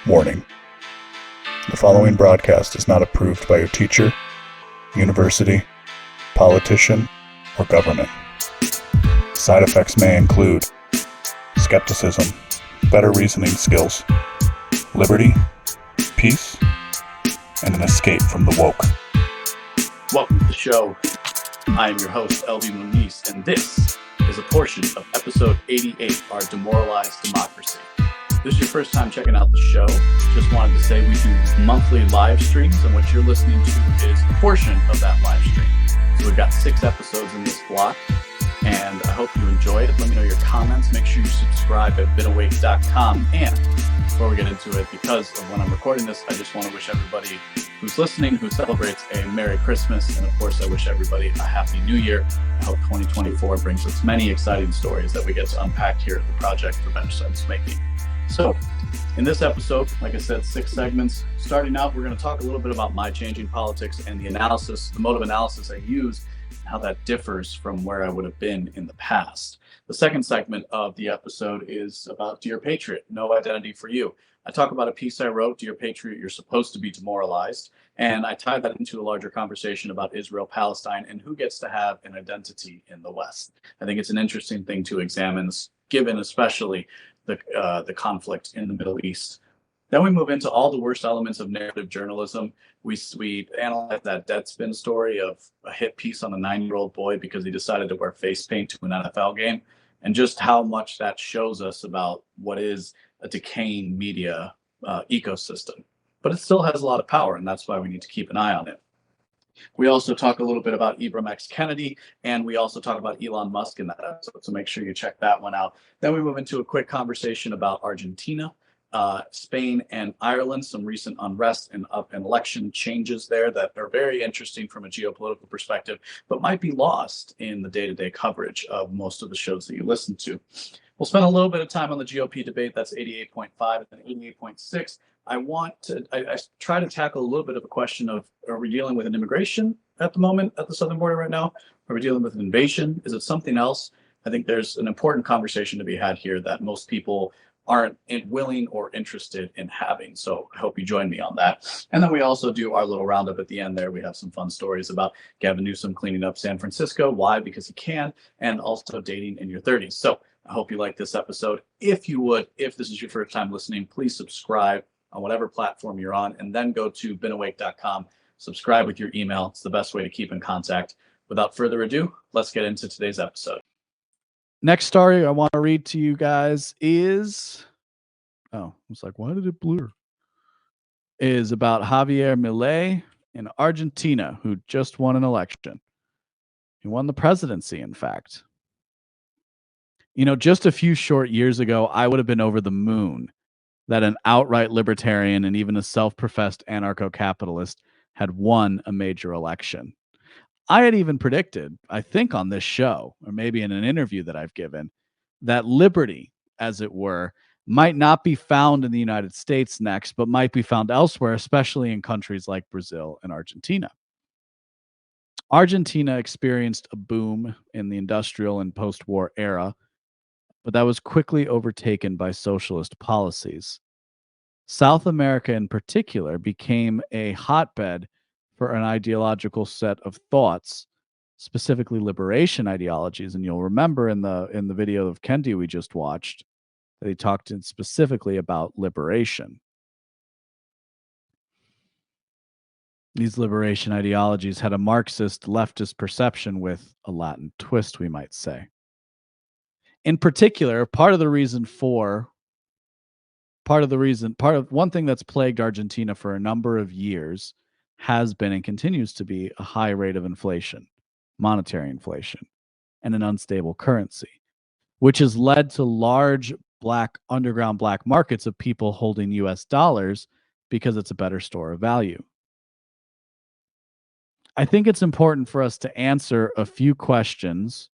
Warning: the following broadcast is not approved by your teacher, university, politician, or government. Side effects may include skepticism, better reasoning skills, liberty, peace, and an escape from the woke. Welcome to the show. I am your host, LV Muniz, and this is a portion of episode 88, Our Demoralized Democracy. If this is your first time checking out the show, just wanted to say we do monthly live streams, and what you're listening to is a portion of that live stream. So we've got 6 episodes in this block, and I hope you enjoy it. Let me know your comments. Make sure you subscribe at beenawake.com. And before we get into it, because of when I'm recording this, I just want to wish everybody who's listening, who celebrates, a Merry Christmas. And of course, I wish everybody a Happy New Year. I hope 2024 brings us many exciting stories that we get to unpack here at the Project for Better Sense Making. So in this episode, like I said, 6 segments. Starting out, we're going to talk a little bit about my changing politics and the analysis, the mode of analysis I use, and how that differs from where I would have been in the past. The second segment of the episode is about Dear Patriot, No Identity for You. I talk about a piece I wrote, Dear Patriot, You're Supposed to Be Demoralized. And I tie that into a larger conversation about Israel-Palestine and who gets to have an identity in the West. I think it's an interesting thing to examine, given especially the conflict in the Middle East. Then we move into all the worst elements of narrative journalism. We analyze that Deadspin story of a hit piece on a 9-year-old boy because he decided to wear face paint to an NFL game, and just how much that shows us about what is a decaying media ecosystem. But it still has a lot of power, and that's why we need to keep an eye on it. We also talk a little bit about Ibram X. Kennedy, and we also talk about Elon Musk in that episode, so make sure you check that one out. Then we move into a quick conversation about Argentina, Spain, and Ireland, some recent unrest and election changes there that are very interesting from a geopolitical perspective, but might be lost in the day-to-day coverage of most of the shows that you listen to. We'll spend a little bit of time on the GOP debate. That's 88.5 and then 88.6. I try to tackle a little bit of a question of, are we dealing with an immigration at the moment at the southern border right now? Are we dealing with an invasion? Is it something else? I think there's an important conversation to be had here that most people aren't willing or interested in having. So I hope you join me on that. And then we also do our little roundup at the end there. We have some fun stories about Gavin Newsom cleaning up San Francisco. Why? Because he can. And also dating in your 30s. So I hope you like this episode. If you would, if this is your first time listening, please subscribe on whatever platform you're on, and then go to beenawake.com, subscribe with your email. It's the best way to keep in contact. Without further ado, let's get into today's episode. Next story I want to read to you guys is, it's like, why did it blur? Is about Javier Milei in Argentina, who just won an election. He won the presidency, in fact. You know, just a few short years ago, I would have been over the moon that an outright libertarian and even a self-professed anarcho-capitalist had won a major election. I had even predicted, I think on this show, or maybe in an interview that I've given, that liberty, as it were, might not be found in the United States next, but might be found elsewhere, especially in countries like Brazil and Argentina. Argentina experienced a boom in the industrial and post-war era, but that was quickly overtaken by socialist policies. South America in particular became a hotbed for an ideological set of thoughts, specifically liberation ideologies. And you'll remember in the video of Kendi we just watched that he talked specifically about liberation. These liberation ideologies had a Marxist leftist perception with a Latin twist, we might say. In particular, one thing that's plagued Argentina for a number of years has been and continues to be a high rate of inflation, monetary inflation, and an unstable currency, which has led to large underground black markets of people holding US dollars because it's a better store of value. I think it's important for us to answer a few questions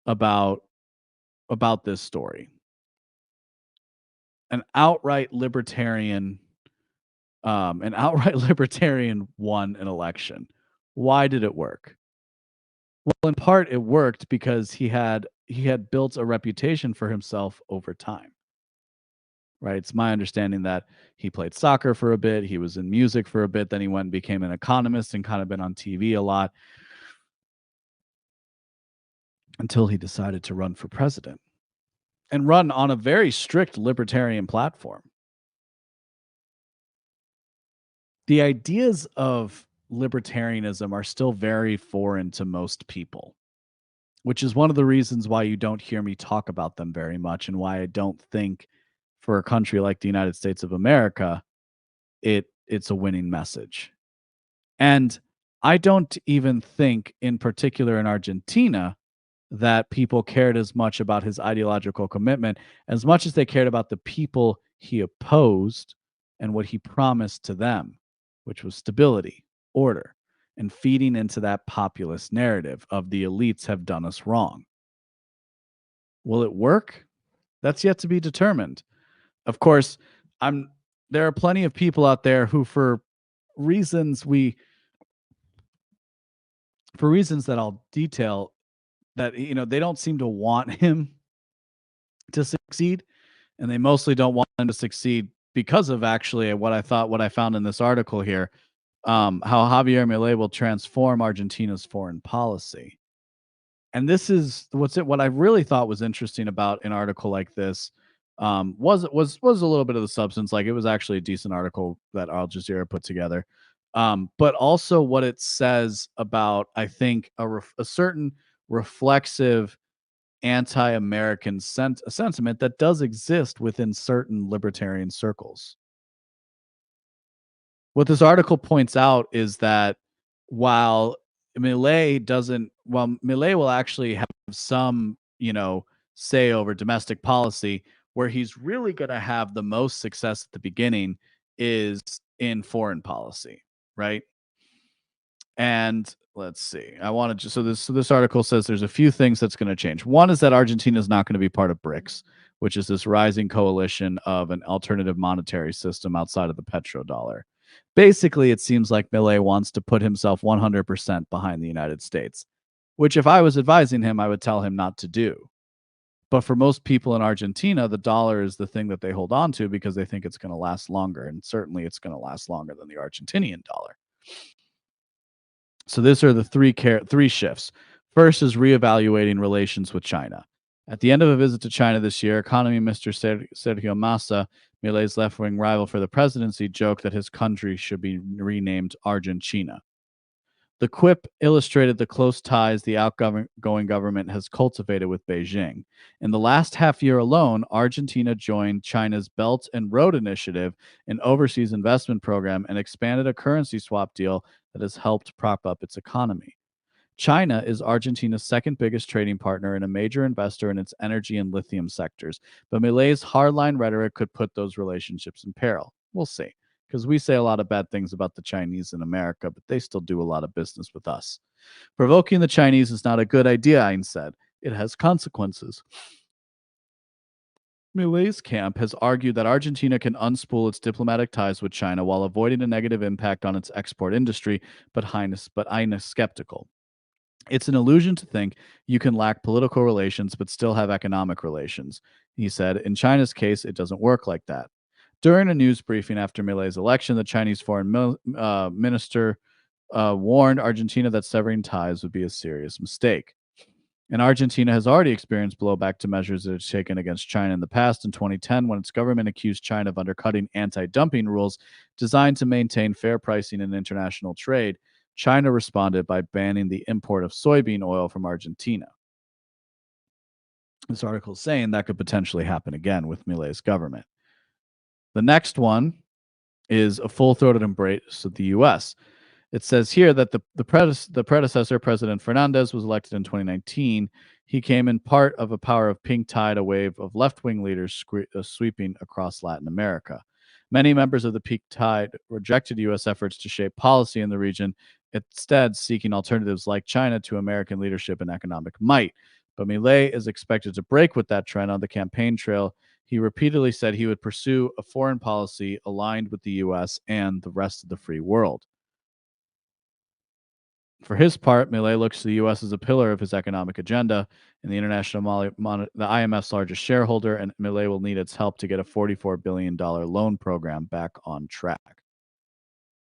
about this story. An outright libertarian won an election. Why did it work? Well, in part, it worked because he had built a reputation for himself over time. right? It's my understanding that he played soccer for a bit, he was in music for a bit, then he went and became an economist and kind of been on TV a lot until he decided to run for president and run on a very strict libertarian platform. The ideas of libertarianism are still very foreign to most people, which is one of the reasons why you don't hear me talk about them very much, and why I don't think for a country like the United States of America, it's a winning message. And I don't even think, in particular in Argentina, that people cared as much about his ideological commitment as much as they cared about the people he opposed and what he promised to them, which was stability, order, and feeding into that populist narrative of the elites have done us wrong. Will it work? That's yet to be determined. Of course, there are plenty of people out there who, for reasons that I'll detail, that they don't seem to want him to succeed, and they mostly don't want him to succeed because of actually what I found in this article here, how Javier Milei will transform Argentina's foreign policy. And this is what I really thought was interesting about an article like this, was a little bit of the substance. Like, it was actually a decent article that Al Jazeera put together, but also what it says about, I think, a certain reflexive anti-American sentiment that does exist within certain libertarian circles. What this article points out is that while Milei will actually have some, say over domestic policy, where he's really going to have the most success at the beginning is in foreign policy, right? And let's see. I want to just this article says there's a few things that's going to change. One is that Argentina is not going to be part of BRICS, which is this rising coalition of an alternative monetary system outside of the petrodollar. Basically, it seems like Milei wants to put himself 100% behind the United States, which, if I was advising him, I would tell him not to do. But for most people in Argentina, the dollar is the thing that they hold on to because they think it's going to last longer, and certainly it's going to last longer than the Argentinian dollar. So these are the three shifts. First is reevaluating relations with China. At the end of a visit to China this year, economy minister Sergio Massa, Milei's left-wing rival for the presidency, joked that his country should be renamed Argentina. The quip illustrated the close ties the outgoing government has cultivated with Beijing. In the last half year alone, Argentina joined China's Belt and Road Initiative, an overseas investment program, and expanded a currency swap deal that has helped prop up its economy. China is Argentina's second biggest trading partner and a major investor in its energy and lithium sectors, but Milei's hardline rhetoric could put those relationships in peril. We'll see, because we say a lot of bad things about the Chinese in America, but they still do a lot of business with us. Provoking the Chinese is not a good idea, Ein said. It has consequences. Milei's camp has argued that Argentina can unspool its diplomatic ties with China while avoiding a negative impact on its export industry, but Ein is skeptical. It's an illusion to think you can lack political relations but still have economic relations. He said, in China's case, it doesn't work like that. During a news briefing after Milei's election, the Chinese foreign minister warned Argentina that severing ties would be a serious mistake. And Argentina has already experienced blowback to measures that it's taken against China in the past. In 2010, when its government accused China of undercutting anti-dumping rules designed to maintain fair pricing in international trade, China responded by banning the import of soybean oil from Argentina. This article is saying that could potentially happen again with Milei's government. The next one is a full-throated embrace of the U.S. It says here that the predecessor, President Fernandez, was elected in 2019. He came in part of a power of pink tide, a wave of left-wing leaders sweeping across Latin America. Many members of the pink tide rejected U.S. efforts to shape policy in the region, instead seeking alternatives like China to American leadership and economic might. But Milei is expected to break with that trend. On the campaign trail, he repeatedly said he would pursue a foreign policy aligned with the U.S. and the rest of the free world. For his part, Milei looks to the U.S. as a pillar of his economic agenda and the the IMF's largest shareholder, and Milei will need its help to get a $44 billion loan program back on track.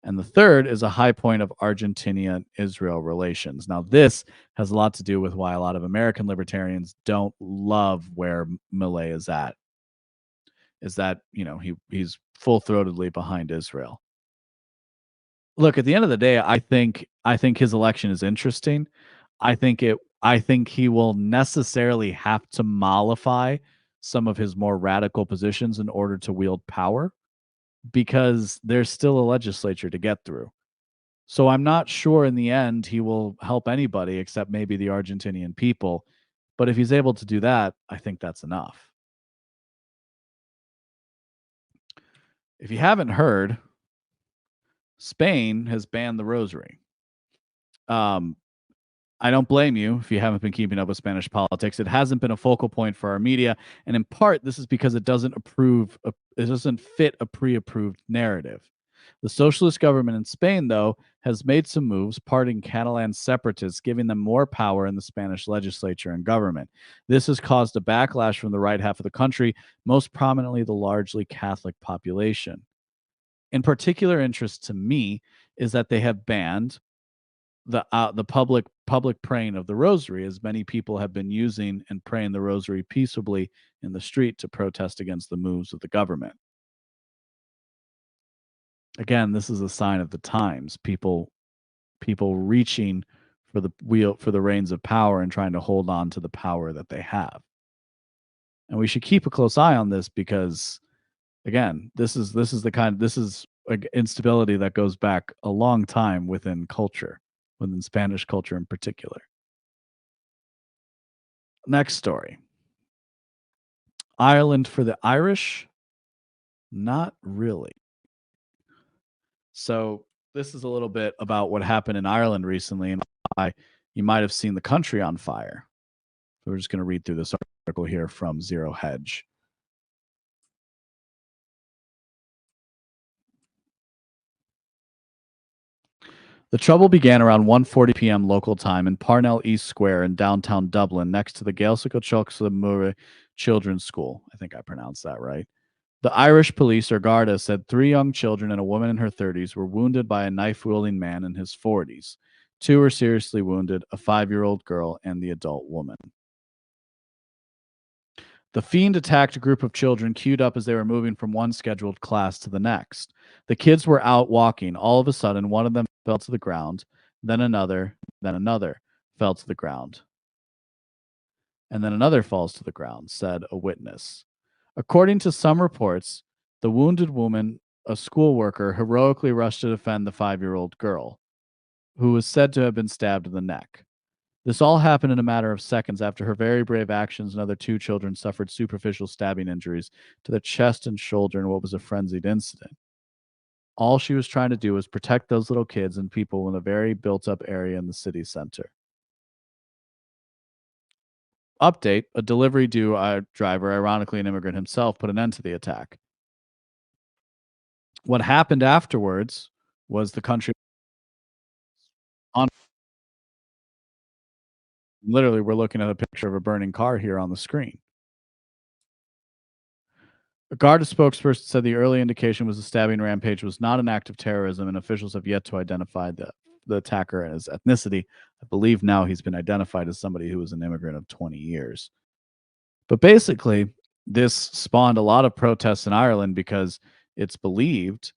And the third is a high point of Argentinian-Israel relations. Now, this has a lot to do with why a lot of American libertarians don't love where Milei is at. Is that, he's full-throatedly behind Israel. Look, at the end of the day, I think his election is interesting. I think he will necessarily have to mollify some of his more radical positions in order to wield power, because there's still a legislature to get through. So I'm not sure in the end he will help anybody except maybe the Argentinian people. But if he's able to do that, I think that's enough. If you haven't heard, Spain has banned the rosary. I don't blame you if you haven't been keeping up with Spanish politics. It hasn't been a focal point for our media, and in part, this is because it doesn't fit a pre-approved narrative. The socialist government in Spain, though, has made some moves, pardoning Catalan separatists, giving them more power in the Spanish legislature and government. This has caused a backlash from the right half of the country, most prominently the largely Catholic population. In particular interest to me is that they have banned the public praying of the rosary, as many people have been using and praying the rosary peaceably in the street to protest against the moves of the government. Again, this is a sign of the times. People reaching for the reins of power and trying to hold on to the power that they have. And we should keep a close eye on this, because again, this is instability that goes back a long time within culture, within Spanish culture in particular. Next story. Ireland for the Irish? Not really. So this is a little bit about what happened in Ireland recently, and why you might have seen the country on fire. So we're just going to read through this article here from Zero Hedge. The trouble began around 1:40 p.m. local time in Parnell East Square in downtown Dublin, next to the Gaelscoil Chocsa Children's School. I think I pronounced that right. The Irish police, or Garda, said 3 young children and a woman in her 30s were wounded by a knife-wielding man in his 40s. 2 were seriously wounded, a 5-year-old girl and the adult woman. The fiend attacked a group of children queued up as they were moving from one scheduled class to the next. The kids were out walking. All of a sudden, one of them fell to the ground, then another fell to the ground. And then another falls to the ground, said a witness. According to some reports, the wounded woman, a school worker, heroically rushed to defend the 5-year-old girl, who was said to have been stabbed in the neck. This all happened in a matter of seconds after her very brave actions. Another 2 children suffered superficial stabbing injuries to the chest and shoulder in what was a frenzied incident. All she was trying to do was protect those little kids and people in a very built-up area in the city center. Update: a delivery driver, ironically an immigrant himself, put an end to the attack. What happened afterwards was the country on. Literally, we're looking at a picture of a burning car here on the screen. A Garda spokesperson said the early indication was the stabbing rampage was not an act of terrorism, and officials have yet to identify the attacker and his ethnicity. I believe now he's been identified as somebody who was an immigrant of 20 years. But basically, this spawned a lot of protests in Ireland because it's believed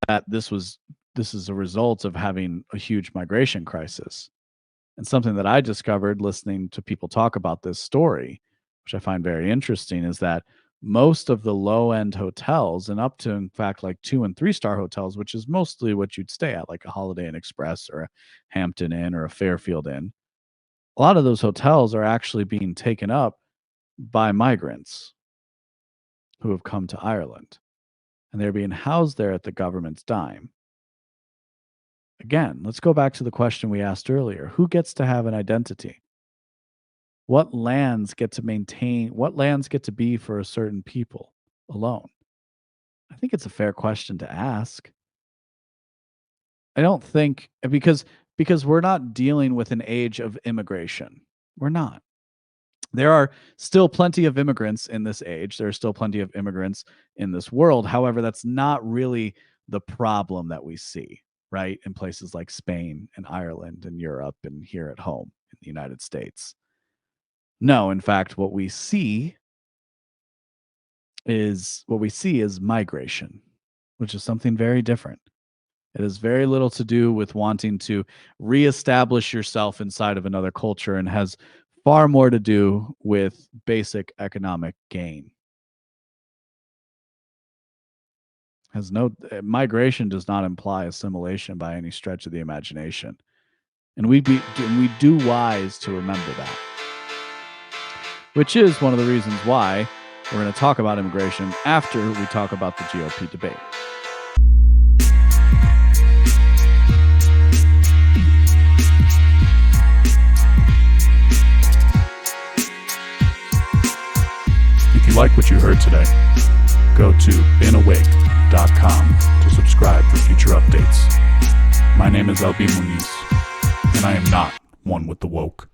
that this is a result of having a huge migration crisis. And something that I discovered listening to people talk about this story, which I find very interesting, is that most of the low-end hotels, and up to, in fact, like 2- and 3-star hotels, which is mostly what you'd stay at, like a Holiday Inn Express or a Hampton Inn or a Fairfield Inn, a lot of those hotels are actually being taken up by migrants who have come to Ireland, and they're being housed there at the government's dime. Again, let's go back to the question we asked earlier. Who gets to have an identity? What lands get to be for a certain people alone? I think it's a fair question to ask. I don't think, because because we're not dealing with an age of immigration. We're not. There are still plenty of immigrants in this age. There are still plenty of immigrants in this world. However, that's not really the problem that we see, right? In places like Spain and Ireland and Europe and here at home in the United States. No, in fact, what we see is migration, which is something very different. It has very little to do with wanting to reestablish yourself inside of another culture and has far more to do with basic economic gain. Migration does not imply assimilation by any stretch of the imagination. And we do wise to remember that. Which is one of the reasons why we're going to talk about immigration after we talk about the GOP debate. If you like what you heard today, go to beenawake.com to subscribe for future updates. My name is LB Muniz, and I am not one with the woke.